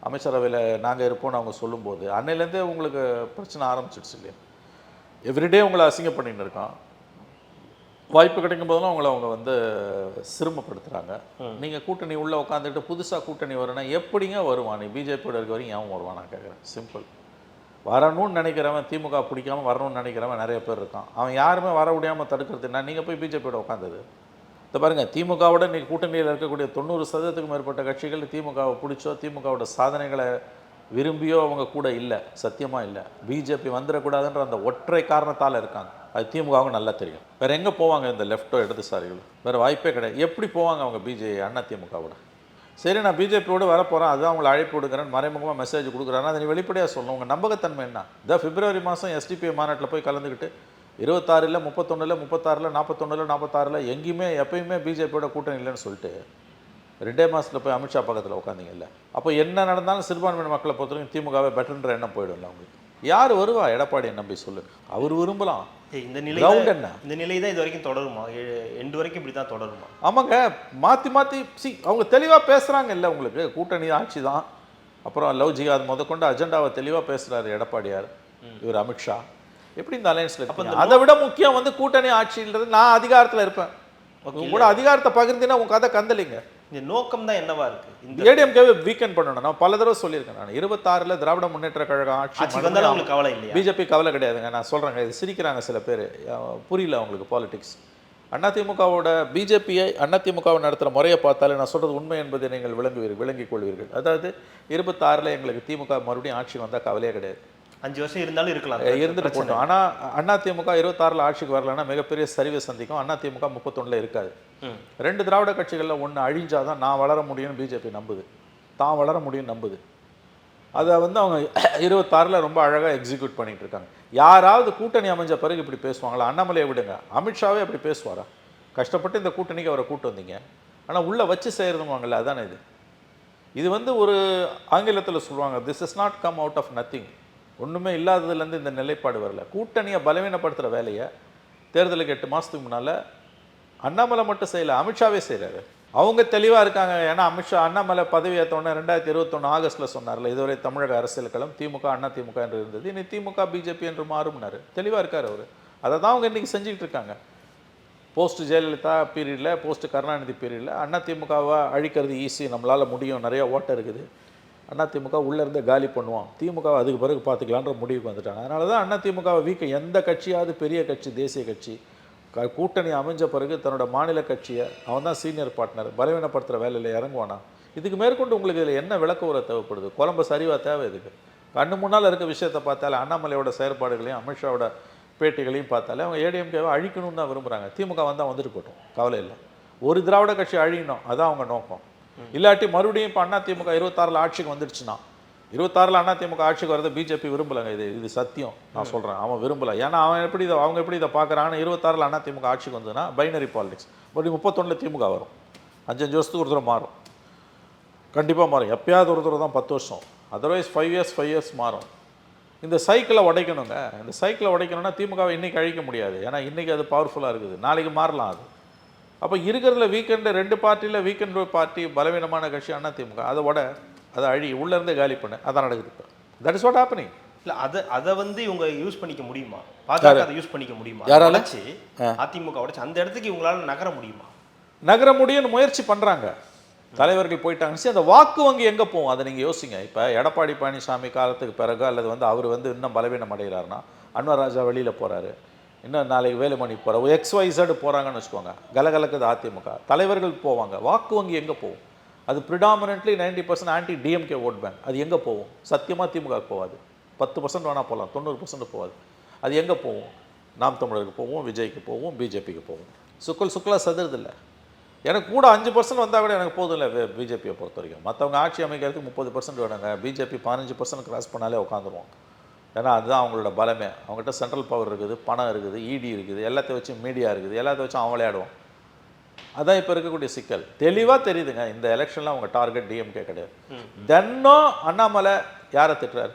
B: அமைச்சரவையில் நாங்கள் இருப்போம்னு அவங்க சொல்லும்போது அன்னையிலேருந்தே உங்களுக்கு பிரச்சனை ஆரம்பிச்சிடுச்சு இல்லையா? எவ்ரிடே உங்களை அசிங்கம் பண்ணிட்டு இருக்கான். வாய்ப்பு கிடைக்கும் போதெல்லாம் அவங்க சிரமப்படுத்துகிறாங்க. நீங்கள் கூட்டணி உள்ளே உட்காந்துட்டு புதுசாக கூட்டணி வரும்னா எப்படிங்க வருவான்? நீ பிஜேபியோட இருக்க வரைக்கும் ஏன் வருவான்? நான் கேட்குறேன். சிம்பிள். வரணும்னு நினைக்கிறவன், திமுக பிடிக்காமல் வரணும்னு நினைக்கிறவன் நிறைய பேர் இருக்கான். அவன் யாருமே வர முடியாமல் தடுக்கிறதுனா நீங்கள் போய் பிஜேபியோட உட்காந்தது. இதை பாருங்கள், திமுகவோட இன்றைக்கி கூட்டணியில் இருக்கக்கூடிய 90% மேற்பட்ட கட்சிகள் திமுகவை பிடிச்சோ திமுகவோட சாதனைகளை விரும்பியோ அவங்க கூட இல்லை, சத்தியமாக இல்லை. பிஜேபி வந்துடக்கூடாதுன்ற அந்த ஒற்றை காரணத்தால் இருக்காங்க. அது திமுகவும் நல்லா தெரியும். வேறு எங்கே போவாங்க இந்த லெஃப்டோ இடதுசாரிகள்? வேறு வாய்ப்பே கிடையாது. எப்படி போவாங்க அவங்க அண்ணா திமுகவோட? சரி, நான் பிஜேபியோடு வரப்போகிறேன், அதுதான் அவங்களை அழைப்பு கொடுக்குறேன்னு மறைமுகமாக மெசேஜ் கொடுக்குறாங்கன்னா அதை நீ வெளிப்படையாக சொல்லணும். உங்கள் நம்பகத்தன்மை என்ன? இந்த பிப்ரவரி மாதம் எஸ்டிபிஐ மாநாட்டில் போய் கலந்துக்கிட்டு 26 31 36 41 46 எங்கேயுமே எப்பயுமே பிஜேபியோட கூட்டணி இல்லைன்னு சொல்லிட்டு 2 மாதத்தில் போய் அமித்ஷா பக்கத்தில் உட்காந்திங்கல்ல. அப்போ என்ன நடந்தாலும் சிறுபான்மையின மக்களை பொறுத்தவரைக்கும் திமுகவே பெட்டர்ன்ற எண்ணம் போயிடும்ல அவங்களுக்கு. யார் வருவா எடப்பாடியை நம்பி சொல்லு? அவர் விரும்பலாம்.
C: இந்த நிலை என்ன? இந்த நிலை தான் இது வரைக்கும் தொடருமா? எண்டு வரைக்கும் இப்படி தான் தொடருமா? ஆமாங்க,
B: மாற்றி அவங்க தெளிவாக பேசுகிறாங்க இல்லை உங்களுக்கு. கூட்டணி ஆட்சி தான், அப்புறம் லவ் ஜிகாத் முதற்கொண்டு அஜெண்டாவை தெளிவாக பேசுகிறாரு எடப்பாடியார், இவர் அமித்ஷா. எப்படி இந்த அலையன்ஸில்? அதை விட முக்கியம் கூட்டணி ஆட்சின்றது. நான் அதிகாரத்தில் இருப்பேன், கூட அதிகாரத்தை பகிர்ந்தினா உங்க கதை கந்தலிங்க.
C: இந்த நோக்கம் தான் என்னவா இருக்கு?
B: இந்த ஏடிஎம்கேவை வீக்கெண்ட் பண்ணணும். நான் பல தடவை சொல்லியிருக்கேன். நான் 26 திராவிட முன்னேற்ற கழகம் ஆட்சி
C: வந்தாலும் உங்களுக்கு கவலை இல்லையா?
B: பிஜேபி கவலை கிடையாதுங்க. நான் சொல்கிறேங்க, இது சிரிக்கிறாங்க சில பேர், புரியல அவங்களுக்கு பாலிடிக்ஸ். அதிமுகவோட பிஜேபியை அதிமுகவை நடத்துகிற முறையை பார்த்தாலே நான் சொல்கிறது உண்மை என்பதை நீங்கள் விளங்கிக் கொள்வீர்கள். அதாவது 26 எங்களுக்கு திமுக மறுபடியும் ஆட்சி வந்தால் கவலையே கிடையாது.
C: 5 வருஷம் இருந்தாலும் இருக்கலாம்,
B: இருந்துட்டு போட்டோம். ஆனால் அதிமுக 26 ஆட்சிக்கு வரலன்னா மிகப்பெரிய சரிவை சந்திக்கும். அதிமுக 31 இருக்காது. 2 திராவிட கட்சிகளில் ஒன்று அழிஞ்சாதான் நான் வளர முடியும்னு பிஜேபி நம்புது, தான் வளர முடியும்னு நம்புது. அதை அவங்க 26 ரொம்ப அழகாக எக்ஸிக்யூட் பண்ணிட்டு இருக்காங்க. யாராவது கூட்டணி அமைஞ்ச பிறகு இப்படி பேசுவாங்களா? அண்ணாமலையை விடுங்க, அமித்ஷாவே அப்படி பேசுவாரா? கஷ்டப்பட்டு இந்த கூட்டணிக்கு அவரை கூட்டு வந்தீங்க, ஆனால் உள்ளே வச்சு செய்கிறதுவாங்கல்ல, அதானே இது. இது வந்து ஒரு ஆங்கிலத்தில் சொல்லுவாங்க, this is not come out of nothing. ஒன்றுமே இல்லாததுலேருந்து இந்த நிலைப்பாடு வரல. கூட்டணியை பலவீனப்படுத்துகிற வேலையை தேர்தலுக்கு 8 மாதத்துக்கு முன்னால் அண்ணாமலை மட்டும் செய்யலை, அமித்ஷாவே செய்கிறாரு. அவங்க தெளிவாக இருக்காங்க. ஏன்னா அமித்ஷா அண்ணாமலை பதவி ஏற்றோடனே 2021 ஆகஸ்ட்டில் சொன்னார்ல, இதுவரை தமிழக அரசியல் களம் திமுக அண்ணா திமுக என்று இருந்தது, இனி திமுக பிஜேபி என்று மாறும்னாரு. தெளிவாக இருக்கார் அவர். அதை தான் அவங்க இன்றைக்கி செஞ்சுக்கிட்டு இருக்காங்க. போஸ்ட் ஜெயலலிதா பீரியடில், போஸ்ட் கருணாநிதி பீரியடில் அண்ணா திமுகவை அழிக்கிறது ஈஸி, நம்மளால் முடியும், நிறைய ஓட்டம் இருக்குது, அண்ணா திமுக உள்ளேருந்தே காலி பண்ணுவோம், திமுக அதுக்கு பிறகு பார்த்துக்கலான்ற முடிவுக்கு வந்துட்டாங்க. அதனால தான் அண்ணா திமுகவை எந்த கட்சியாவது பெரிய கட்சி, தேசிய கட்சி கூட்டணி அமைஞ்ச பிறகு தன்னோட மாநில கட்சியை அவன் தான் சீனியர் பார்ட்னர் பலவீனப்படுத்துகிற வேலையில் இறங்குவானா? இதுக்கு மேற்கொண்டு உங்களுக்கு இதில் என்ன விளக்க உரை தேவைப்படுது? குழம்பு சரிவாக தேவை இதுக்கு. கண்ணு முன்னால் இருக்க விஷயத்தை பார்த்தாலே, அண்ணாமலையோட செயற்பாடுகளையும் அமித்ஷாவோட பேட்டிகளையும் பார்த்தாலே அவங்க ஏடிஎம்கேவை அழிக்கணும்னு தான் விரும்புகிறாங்க. திமுக வந்தால் வந்துட்டு போட்டோம், கவலை இல்லை. ஒரு திராவிட கட்சி அழியணும், அதான் அவங்க நோக்கம். இல்லாட்டி மறுபடியும் இப்போ அண்ணா திமுக 26 ஆட்சிக்கு வந்துடுச்சுன்னா, 26 அண்ணா திமுக ஆட்சிக்கு வரதை பிஜேபி விரும்பலைங்க. இது சத்தியம், நான் சொல்கிறேன். அவன் விரும்பலை. ஏன்னா அவங்க எப்படி இதை பார்க்குறாங்கன்னா, 26 அண்ணா திமுக ஆட்சிக்கு வந்ததுன்னா பைனரி பாலிடிக்ஸ். மறுபடியும் 31 திமுக வரும், 5 வருஷத்துக்கு ஒரு தடவை மாறும், கண்டிப்பாக மாறும். எப்பயாவது ஒரு தடவை தான் 10 வருஷம், அதர்வைஸ் 5 இயர்ஸ் மாறும். இந்த சைக்கிளை உடைக்கணுங்க. இந்த சைக்கிளை உடைக்கணும்னா திமுகவை இன்றைக்கி அழிக்க முடியாது. ஏன்னா இன்றைக்கி அது பவர்ஃபுல்லாக இருக்குது, நாளைக்கு மாறலாம் அது. அப்போ இருக்கிறதுல வீக்கெண்டு 2 பார்ட்டியில் வீக்கெண்டு பார்ட்டி பலவீனமான கட்சி அண்ணா திமுக, அதை அழி உள்ளேருந்தே காலி பண்ணு, அதான் நடக்குது இப்போ. That is what happening.
C: இல்லை அதை வந்து இவங்க யூஸ் பண்ணிக்க முடியுமா? பாஜக அதை யூஸ் பண்ணிக்க முடியுமா? யாராச்சு அதிமுக உடைச்சு அந்த இடத்துக்கு இவங்களால நகர முடியுமா?
B: நகர முடியும்னு முயற்சி பண்ணுறாங்க. தலைவர்கள் போயிட்டாங்க. சரி, அந்த வாக்கு வங்கி எங்கே போகும் அதை நீங்கள் யோசிங்க. இப்போ எடப்பாடி பழனிசாமி காலத்துக்கு பிறகு அல்லது அவர் இன்னும் பலவீனம் அடைகிறாருன்னா, அன்வர் ராஜா வெளியில் போகிறாரு, இன்னும் நாளைக்கு வேலுமணி போகிற XYZ போகிறாங்கன்னு வச்சுக்கோங்க, கலகலக்குது அதிமுக, தலைவர்கள் போவாங்க. வாக்கு வங்கி எங்கே போகும்? அது predominantly 90% anti DMK vote bank. அது எங்கே போகும்? சத்தியமாக திமுக போகாது. 10% வேணால் போகலாம், 90% போகாது. அது எங்கே போகும்? நாம் தமிழருக்கு போவோம், விஜய்க்கு போவோம், பிஜேபிக்கு போவோம். சுக்கலாக சதுறதில்லை. எனக்கு கூட 5% வந்தால் கூட எனக்கு போதும் இல்லை பிஜேபியை பொறுத்த வரைக்கும். மற்றவங்க ஆட்சி அமைக்கிறதுக்கு 30% வேணுங்க. பிஜேபி 15% கிராஸ் பண்ணாலே உட்காந்துருவோம். ஏன்னா அதுதான் அவங்களோட பலமே. அவங்ககிட்ட சென்ட்ரல் பவர் இருக்குது, பணம் இருக்குது, இடி இருக்குது, எல்லாத்தையும் வச்சு மீடியா இருக்குது, எல்லாத்தையும் வச்சு அவன் விளையாடுவோம். அதான் இப்போ இருக்கக்கூடிய சிக்கல். தெளிவாக தெரியுதுங்க. இந்த எலெக்ஷனில் அவங்க டார்கெட் டிஎம்கே கிடையாது. தினம் அண்ணாமலை யாரை திட்டுறாரு?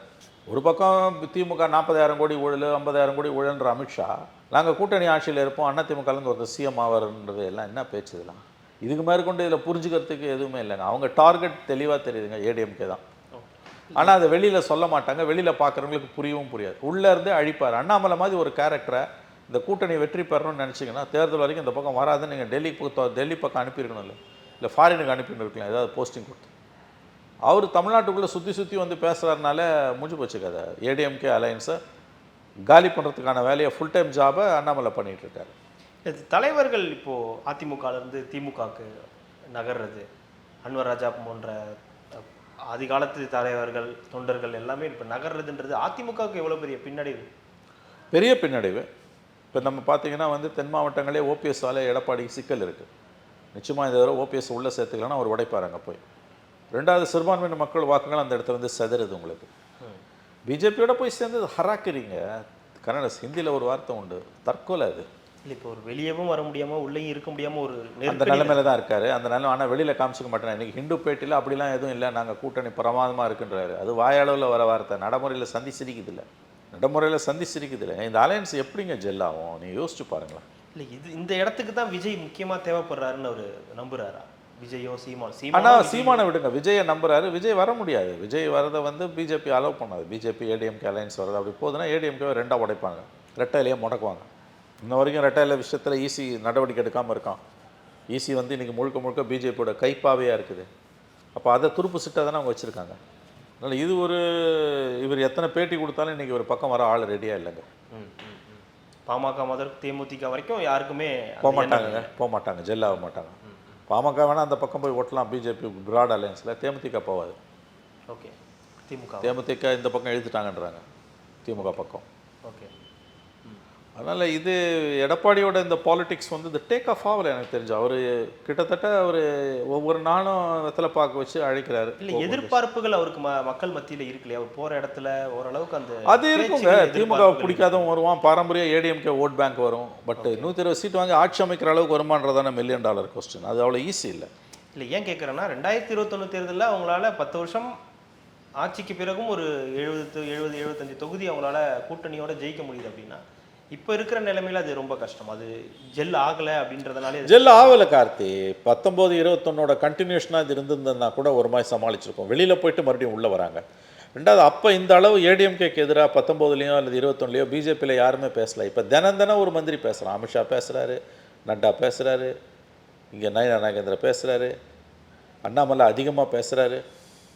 B: ஒரு பக்கம் திமுக 40,000 கோடி ஊழல், 50,000 கோடி ஊழல்ன்ற அமித்ஷா, நாங்கள் கூட்டணி ஆட்சியில் இருப்போம், அண்ணா திமுகலேருந்து ஒரு சிஎம் ஆவார்ன்றது எல்லாம் என்ன பேச்சு இதெல்லாம்? இதுக்கு மேற்கொண்டு இதில் புரிஞ்சுக்கிறதுக்கு எதுவுமே இல்லைங்க. அவங்க டார்கெட் தெளிவாக தெரியுதுங்க, ஏடிஎம்கே தான். ஆனால் அதை வெளியில் சொல்ல மாட்டாங்க, வெளியில் பார்க்குறவங்களுக்கு புரியவும் புரியாது. உள்ளேருந்தே அழிப்பார். அண்ணாமலை மாதிரி ஒரு கேரக்டரை இந்த கூட்டணி வெற்றி பெறணும்னு நினச்சிங்கன்னா தேர்தல் வரைக்கும் இந்த பக்கம் வராதுன்னு நீங்கள் டெல்லி பக்கம் அனுப்பியிருக்கணும், இல்லை ஃபாரினுக்கு அனுப்பின்னு இருக்கலாம், ஏதாவது போஸ்டிங் கொடுத்து. அவர் தமிழ்நாட்டுக்குள்ளே சுற்றி வந்து பேசுகிறதுனால முடிஞ்சு போச்சு கதை. ஏடிஎம்கே அலையன்ஸை காலி பண்ணுறதுக்கான வேலையை ஃபுல் டைம் ஜாபை அண்ணாமலை பண்ணிகிட்டு இருக்காரு.
C: தலைவர்கள் இப்போது அதிமுகலேருந்து திமுகவுக்கு நகர்றது, அன்வர் ராஜா போன்ற அதிகாலத்து தலைவர்கள், தொண்டர்கள் எல்லாமே இப்போ நகர்றதுன்றது அதிமுகவுக்கு எவ்வளோ பெரிய பின்னடைவு?
B: பெரிய பின்னடைவு. இப்போ நம்ம பார்த்தீங்கன்னா தென் மாவட்டங்களே ஓபிஎஸ்ஸால் எடப்பாடிக்கு சிக்கல் இருக்குது. நிச்சயமாக இந்த தடவை ஓபிஎஸ் உள்ளே சேர்த்துக்கலன்னா அவர் உடைப்பார் அங்கே போய். 2வது சிறுபான்மையின மக்கள் வாக்குகள் அந்த இடத்துல செதறுது உங்களுக்கு. பிஜேபியோட போய் சேர்ந்து ஹராக்கிறீங்க. கன்னட ஹிந்தியில் ஒரு வார்த்தை உண்டு, தற்கொலை. அது
C: இல்லை, இப்போ ஒரு வெளியவும் வர முடியாமல் உள்ளேயும் இருக்க முடியாமல் ஒரு
B: அந்த நிலைமையில தான் இருக்காரு. அந்த நிலைமை ஆனால் வெளியில் காமிச்சிக்க மாட்டேன். இன்றைக்கி ஹிந்து பேட்டியில் அப்படிலாம் எதுவும் இல்லை, நாங்கள் கூட்டணி பிரமாதமாக இருக்குன்றாரு. அது வாயளவில் வர வார்த்தை, நடைமுறையில் சந்தி சிரிக்குதில்லை. இந்த அலையன்ஸ் எப்படிங்க ஜெல் ஆகும்? நீங்கள் யோசிச்சு பாருங்களேன்.
C: இல்லை, இந்த இடத்துக்கு தான் விஜய் முக்கியமாக தேவைப்படுறாருன்னு அவர் நம்புறாரா? விஜயோ சீமான்?
B: ஆனால் சீமானை விடுங்க, விஜயை நம்புறாரு. விஜய் வர முடியாது. விஜய் வரதை பிஜேபி அலோவ் பண்ணாது. பிஜேபி ஏடிஎம்கே அலையன்ஸ் வரது அப்படி போகுதுன்னா ஏடிஎம்கே 2ஆக உடைப்பாங்க, ரெட்டையிலேயே முடக்குவாங்க. இன்ன வரைக்கும் ரெட்டையில விஷயத்தில் ஈசி நடவடிக்கை எடுக்காமல் இருக்கான். ஈசி இன்றைக்கி முழுக்க பிஜேபியோட கைப்பாவையாக இருக்குது. அப்போ அதை துருப்பு சிட்டாக தானே அவங்க வச்சுருக்காங்க. அதனால் இது இவர் எத்தனை பேட்டி கொடுத்தாலும் இன்றைக்கி ஒரு பக்கம் வர ஆள் ரெடியாக இல்லைங்க.
C: பாமக முதல் தேமுதிக வரைக்கும் யாருக்குமே
B: போக மாட்டாங்க, ஜெல்லாக மாட்டாங்க. பாமக வேணால் அந்த பக்கம் போய் ஓட்டலாம், பிஜேபி பிராட் அலையன்ஸில். தேமுதிக போகாது.
C: ஓகே,
B: தேமுதிக இந்த பக்கம் எழுதிட்டாங்கன்றாங்க, திமுக பக்கம்.
C: ஓகே.
B: அதனால் இது எடப்பாடியோட இந்த பாலிடிக்ஸ் இந்த டேக் ஆஃப் ஆகலை எனக்கு தெரிஞ்சு. அவர் கிட்டத்தட்ட ஒவ்வொரு நாளும் வெத்தலை பார்க்க வச்சு அழைக்கிறாரு.
C: இல்லை, எதிர்பார்ப்புகள் அவருக்கு மக்கள் மத்தியில் இருக்குல்லையா? அவர் போகிற இடத்துல ஓரளவுக்கு
B: அது இருக்குங்க. திமுக பிடிக்காதவன் வருவான், பாரம்பரிய ஏடிஎம்கே ஓட் பேங்க் வரும். பட் 120 சீட் வாங்கி ஆட்சி அமைக்கிற அளவுக்கு வருமானதான $1 மில்லியன் கொஸ்டின். அது அவ்வளோ ஈஸி இல்லை.
C: இல்லை ஏன் கேட்குறேன்னா 2021 தேர்தலில் அவங்களால 10 வருஷம் ஆட்சிக்கு பிறகும் ஒரு 75 தொகுதி அவங்களால கூட்டணியோட ஜெயிக்க முடியுது அப்படின்னா இப்போ இருக்கிற நிலைமையில அது ரொம்ப கஷ்டம். அது ஜெல் ஆகலை அப்படின்றதுனாலே
B: ஜெல் ஆகலை கார்த்தி. 19-21 கண்டினியூஷனாக இது இருந்திருந்ததுன்னா கூட ஒரு மாதிரி சமாளிச்சிருக்கோம். வெளியில் போயிட்டு மறுபடியும் உள்ளே வராங்க. ரெண்டாவது அப்போ இந்த அளவு ஏடிஎம்கேக்கு எதிராக 19லயோ அல்லது 21லயோ பிஜேபியில் யாருமே பேசலை. இப்போ தினம் ஒரு மந்திரி பேசுகிறான். அமித்ஷா பேசுகிறாரு, நட்டா பேசுகிறாரு, இங்கே நயனா நாகேந்திர பேசுகிறாரு, அண்ணாமலை அதிகமாக பேசுகிறாரு.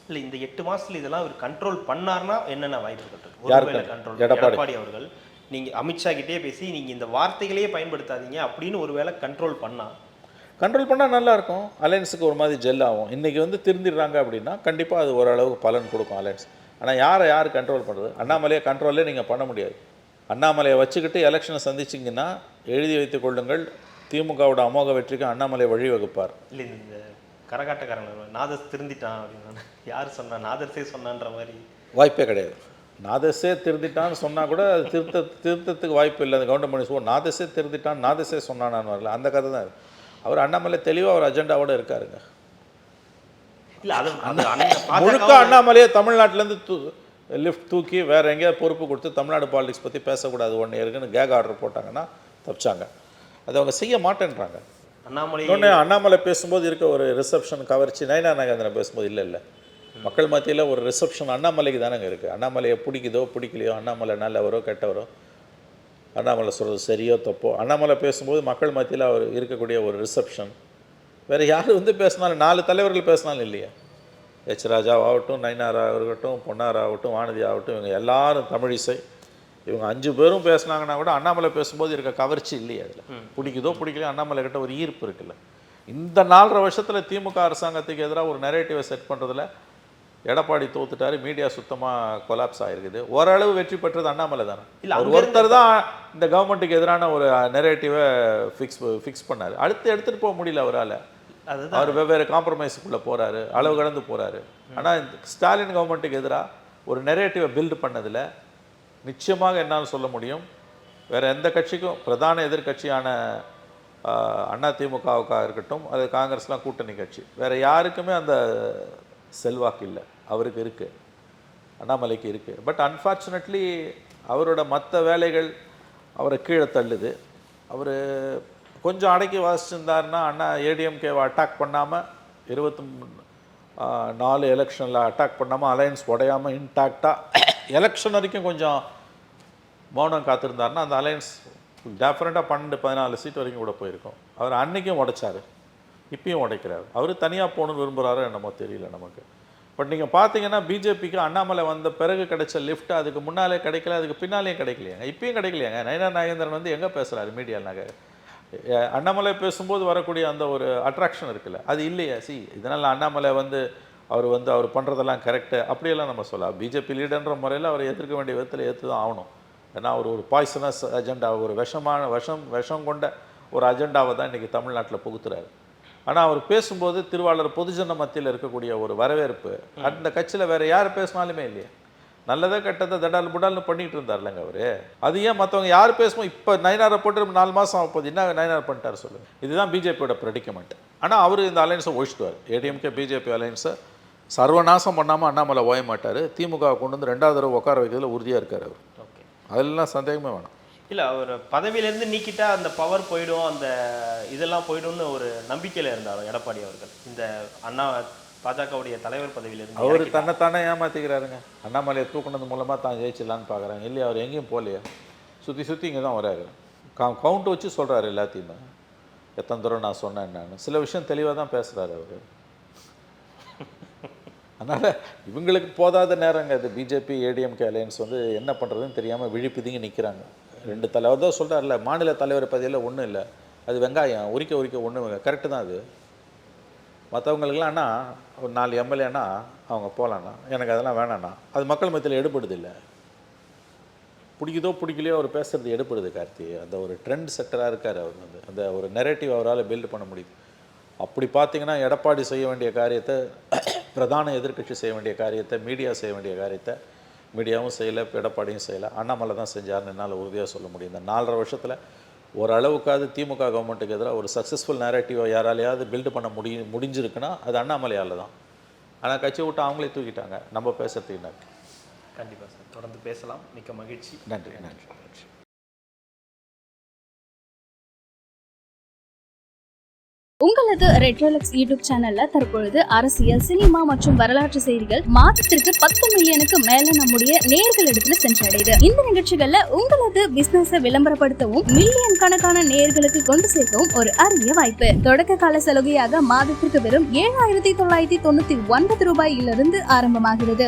C: இல்லை இந்த 8 மாதத்தில் இதெல்லாம் அவர் கண்ட்ரோல் பண்ணார்னா என்னென்ன வாய்ப்புகள் இருக்குது?
B: யாருக்கு?
C: ஒருவேளை கண்ட்ரோல்
B: எடப்பாடி
C: அவர்கள் நீங்கள் அமித்ஷா கிட்டே பேசி நீங்கள் இந்த வார்த்தைகளையே பயன்படுத்தாதீங்க அப்படின்னு ஒருவேளை கண்ட்ரோல் பண்ணால்
B: நல்லாயிருக்கும். அலையன்ஸுக்கு ஒரு மாதிரி ஜெல் ஆகும். இன்றைக்கி வந்து திருந்திடுறாங்க அப்படின்னா கண்டிப்பாக அது ஓரளவுக்கு பலன் கொடுக்கும் அலையன்ஸ். ஆனால் யார் கண்ட்ரோல் பண்ணுறது? அண்ணாமலையை கண்ட்ரோலே நீங்கள் பண்ண முடியாது. அண்ணாமலையை வச்சுக்கிட்டு எலெக்ஷனை சந்திச்சிங்கன்னா எழுதி வைத்துக் கொள்ளுங்கள், திமுகவோட அமோக வெற்றிக்கு அண்ணாமலை வழிவகுப்பார்.
C: இல்லை இந்த கரகாட்டக்காரங்க நாதஸ் திருந்திட்டான் அப்படின்னு யார் சொன்னா? நாதர்ஸே சொன்னான்ற மாதிரி
B: வாய்ப்பே கிடையாது. நாதஸே திருந்திட்டான்னு சொன்னால் கூட அது திருத்தத்துக்கு வாய்ப்பு இல்லை. அந்த கவர்மெண்ட் பண்ணி நாதஸே திருந்திட்டான், நாதஸே சொன்னான்னு வரல, அந்த கதை தான். அவர் அண்ணாமலை தெளிவாக ஒரு அஜெண்டாவோட இருக்காருங்க.
C: இல்லை அது
B: முழுக்க அண்ணாமலையே தமிழ்நாட்டிலேருந்து லிஃப்ட் தூக்கி வேறு எங்கேயாவது பொறுப்பு கொடுத்து தமிழ்நாடு பாலிடிக்ஸ் பற்றி பேசக்கூடாது 1 இயர்க்குன்னு கேக் ஆர்டர் போட்டாங்கன்னா தப்பிச்சாங்க. அதை அவங்க செய்ய மாட்டேன்றாங்க. அண்ணாமலை பேசும்போது இருக்க ஒரு ரிசப்ஷன் கவர்ச்சி நயனா நாகேந்திரன் பேசும்போது இல்லை மக்கள் மத்தியில் ஒரு ரிசப்ஷன் அண்ணாமலைக்கு தானேங்க இருக்குது. அண்ணாமலையை பிடிக்குதோ பிடிக்கலையோ, அண்ணாமலை நல்லவரோ கெட்டவரோ, அண்ணாமலை சொல்கிறது சரியோ தப்போ, அண்ணாமலை பேசும்போது மக்கள் மத்தியில் அவர் இருக்கக்கூடிய ஒரு ரிசப்ஷன் வேறு யார் வந்து பேசினாலும் 4 தலைவர்கள் பேசினாலும் இல்லையா? எச் ராஜாவாகட்டும், நயினாரா ஆகட்டும், பொன்னாரா ஆகட்டும், வானதி ஆகட்டும், இவங்க எல்லாரும் தமிழிசை, இவங்க 5 பேரும் பேசினாங்கன்னா கூட அண்ணாமலை பேசும்போது இருக்க கவர்ச்சி இல்லையா? அதில் பிடிக்குதோ பிடிக்கலையோ அண்ணாமலை கிட்ட ஒரு ஈர்ப்பு இருக்குல்ல. இந்த 4.5 வருஷத்தில் திமுக அரசாங்கத்துக்கு எதிராக ஒரு நெரேட்டிவை செட் பண்ணுறதுல எடப்பாடி தோத்துட்டாரு. மீடியா சுத்தமாக கொலாப்ஸ் ஆகிருக்குது. ஓரளவு வெற்றி பெற்றது அண்ணாமலை தானே. இல்லை ஒருத்தர் தான் இந்த கவர்மெண்ட்டுக்கு எதிரான ஒரு நெரேட்டிவை ஃபிக்ஸ் பண்ணார். அடுத்து எடுத்துகிட்டு போக முடியல அவரால். அவர் வெவ்வேறு காம்ப்ரமைஸுக்குள்ளே போகிறாரு, அளவு கடந்து போகிறாரு. ஆனால் இந்த ஸ்டாலின் கவர்மெண்ட்டுக்கு எதிராக ஒரு நெரேட்டிவை பில்டு பண்ணதில் நிச்சயமாக என்னால் சொல்ல முடியும், வேறு எந்த கட்சிக்கும் பிரதான எதிர்கட்சியான அதிமுகவுக்காக இருக்கட்டும், அது காங்கிரஸ்லாம் கூட்டணி கட்சி, வேறு யாருக்குமே அந்த செல்வாக்கு இல்லை. அவருக்கு இருக்குது, அண்ணாமலைக்கு இருக்குது. பட் அன்ஃபார்ச்சுனேட்லி அவரோட மற்ற வேலைகள் அவரை கீழே தள்ளுது. அவர் கொஞ்சம் அடக்கி வாசிச்சிருந்தாருன்னா ஏடிஎம்கேவை அட்டாக் பண்ணாமல் 24 எலெக்ஷனில் அட்டாக் பண்ணாமல் அலையன்ஸ் உடையாமல் இன்டாக்டாக எலெக்ஷன் வரைக்கும் கொஞ்சம் மௌனம் காத்திருந்தாருன்னா அந்த அலையன்ஸ் டெஃபினட்டாக 12-14 சீட் வரைக்கும் கூட போயிருக்கோம். அவர் அன்றைக்கும் உடைச்சார், இப்பயும் உடைக்கிறார். அவர் தனியாக போகணுன்னு விரும்புகிறாரோ என்னமோ தெரியல நமக்கு. பட் நீங்கள் பார்த்தீங்கன்னா பிஜேபிக்கு அண்ணாமலை வந்த பிறகு கிடைச்ச லிஃப்ட் அதுக்கு முன்னாலே கிடைக்கல, அதுக்கு பின்னாலேயும் கிடைக்கலையாங்க, இப்பயும் கிடைக்கலையாங்க. நயனா நாகேந்திரன் வந்து எங்கே பேசுகிறாரு மீடியாவில்? அண்ணாமலை பேசும்போது வரக்கூடிய அந்த ஒரு அட்ராக்ஷன் இருக்குல்ல, அது இல்லையா? இதனால் அண்ணாமலை வந்து அவர் பண்ணுறதெல்லாம் கரெக்டு அப்படியெல்லாம் நம்ம சொல்லலாம். பிஜேபி லீடர்ன்ற முறையில் அவரை எதிர்க்க வேண்டிய விதத்தில் ஏற்று தான் ஆகணும். ஏன்னா அவர் ஒரு பாய்சனஸ் அஜெண்டா, ஒரு விஷம் கொண்ட ஒரு அஜெண்டாவை தான் இன்றைக்கி தமிழ்நாட்டில் புகுத்துறாரு. ஆனால் அவர் பேசும்போது திருவாளர் பொதுஜன மத்தியில் இருக்கக்கூடிய ஒரு வரவேற்பு அந்த கட்சியில் வேறு யார் பேசினாலுமே இல்லையா? நல்லதை கெட்டதை தடால் புடால்னு பண்ணிகிட்டு இருந்தார்லங்க அவர். அது ஏன் மற்றவங்க யார் பேசுவோம்? இப்போ நயனாரை போட்டு 4 மாதம் ஆக போகுது, என்ன நயனார் பண்ணிட்டார் சொல்லுங்கள். இதுதான் பிஜேபியோட ப்ரெடிக்கமெண்ட். ஆனால் அவர் இந்த அலையன்ஸை ஒழிச்சிடுவார். ஏடிஎம்கே பிஜேபி அலையன்ஸை சர்வநாசம் பண்ணாமல் அண்ணாமலை ஓய மாட்டார். திமுக கொண்டு வந்து 2வது தடவை உட்கார வைக்கிறதுல உறுதியாக இருக்கார் அவர்.
C: ஓகே,
B: அதெல்லாம் சந்தேகமே வேணாம்.
C: இல்லை அவர் பதவியிலேருந்து நீக்கிட்டா அந்த பவர் போயிடும், அந்த இதெல்லாம் போய்டும்னு ஒரு நம்பிக்கையில் இருந்தார் எடப்பாடி அவர்கள். இந்த பாஜகவுடைய தலைவர் பதவியிலிருந்து
B: அவர் தன்னைத்தானே ஏமாற்றிக்கிறாருங்க. அண்ணாமலையை தூக்குனது மூலமாக தான் ஜெயிச்சிடலான்னு பார்க்குறாங்க. இல்லையா? அவர் எங்கேயும் போகலையா, சுற்றி இங்கே தான் வராரு. கவுண்ட் வச்சு சொல்கிறாரு எல்லாத்தையுமே, எத்தனை தூரம் நான் சொன்னேன் என்னன்னு. சில விஷயம் தெளிவாக தான் பேசுகிறாரு அவர். அதனால் இவங்களுக்கு போதாத நேரங்க இது. பிஜேபி ஏடிஎம்கே அலையன்ஸ் வந்து என்ன பண்ணுறதுன்னு தெரியாமல் விழிப்புதிங்க நிற்கிறாங்க. 2 தலைவர் தான் சொல்கிறார்ல, மாநில தலைவர் பதவியில் ஒன்றும் இல்லை, அது வெங்காயம் உரிக்க ஒன்று கரெக்டு தான். அது மற்றவங்களுக்குலாம் அண்ணா ஒரு 4 எம்எல்ஏனா அவங்க போகலாண்ணா, எனக்கு அதெல்லாம் வேணாண்ணா, அது மக்கள் மத்தியில் எடுப்படுது இல்லை. பிடிக்குதோ பிடிக்கலையோ அவர் பேசுகிறது எடுப்படுது கார்த்தி. அந்த ஒரு ட்ரெண்ட் செக்டராக இருக்கார் அவர். வந்து அந்த ஒரு நெரேட்டிவ் அவரால் பில்டு பண்ண முடியுது. அப்படி பார்த்தீங்கன்னா எடப்பாடி செய்ய வேண்டிய காரியத்தை, பிரதான எதிர்க்கட்சி செய்ய வேண்டிய காரியத்தை, மீடியா செய்ய வேண்டிய காரியத்தை மீடியாவும் செய்யலை, எடப்பாடியும் செய்யலை, அண்ணாமலை தான் செஞ்சார்னு என்னால் உறுதியாக சொல்ல முடியும். இந்த 4.5 வருஷத்தில் ஓரளவுக்காவது திமுக கவர்மெண்ட்டுக்கு எதிராக ஒரு சக்ஸஸ்ஃபுல் நேரேட்டிவை யாராலையாவது பில்டு பண்ண முடிஞ்சிருக்குன்னா அது அண்ணாமலையால் தான். ஆனால் கட்சியை விட்டு அவங்களே தூக்கிட்டாங்க நம்ம பேசுறதுக்கு என்ன.
C: கண்டிப்பாக சார், தொடர்ந்து பேசலாம். மிக்க மகிழ்ச்சி.
B: நன்றி நன்றி.
D: உங்களது ரெட்ரோலக்ஸ் யூடியூப் சேனல்ல தற்பொழுது அரசியல், சினிமா மற்றும் வரலாற்று செய்திகள் மாதத்திற்கு 10 மில்லியனுக்கு மேல நம்முடைய நேயர்களிடத்துல சென்றடையுது. இந்த நிகழ்ச்சிகள்ல உங்களது பிசினஸ விளம்பரப்படுத்தவும் மில்லியன் கணக்கான நேயர்களுக்கு கொண்டு சேர்க்கவும் ஒரு அரிய வாய்ப்பு. தொடக்க கால சலுகையாக மாதத்திற்கு வெறும் 7,999 ரூபாயிலிருந்து ஆரம்பமாகிறது.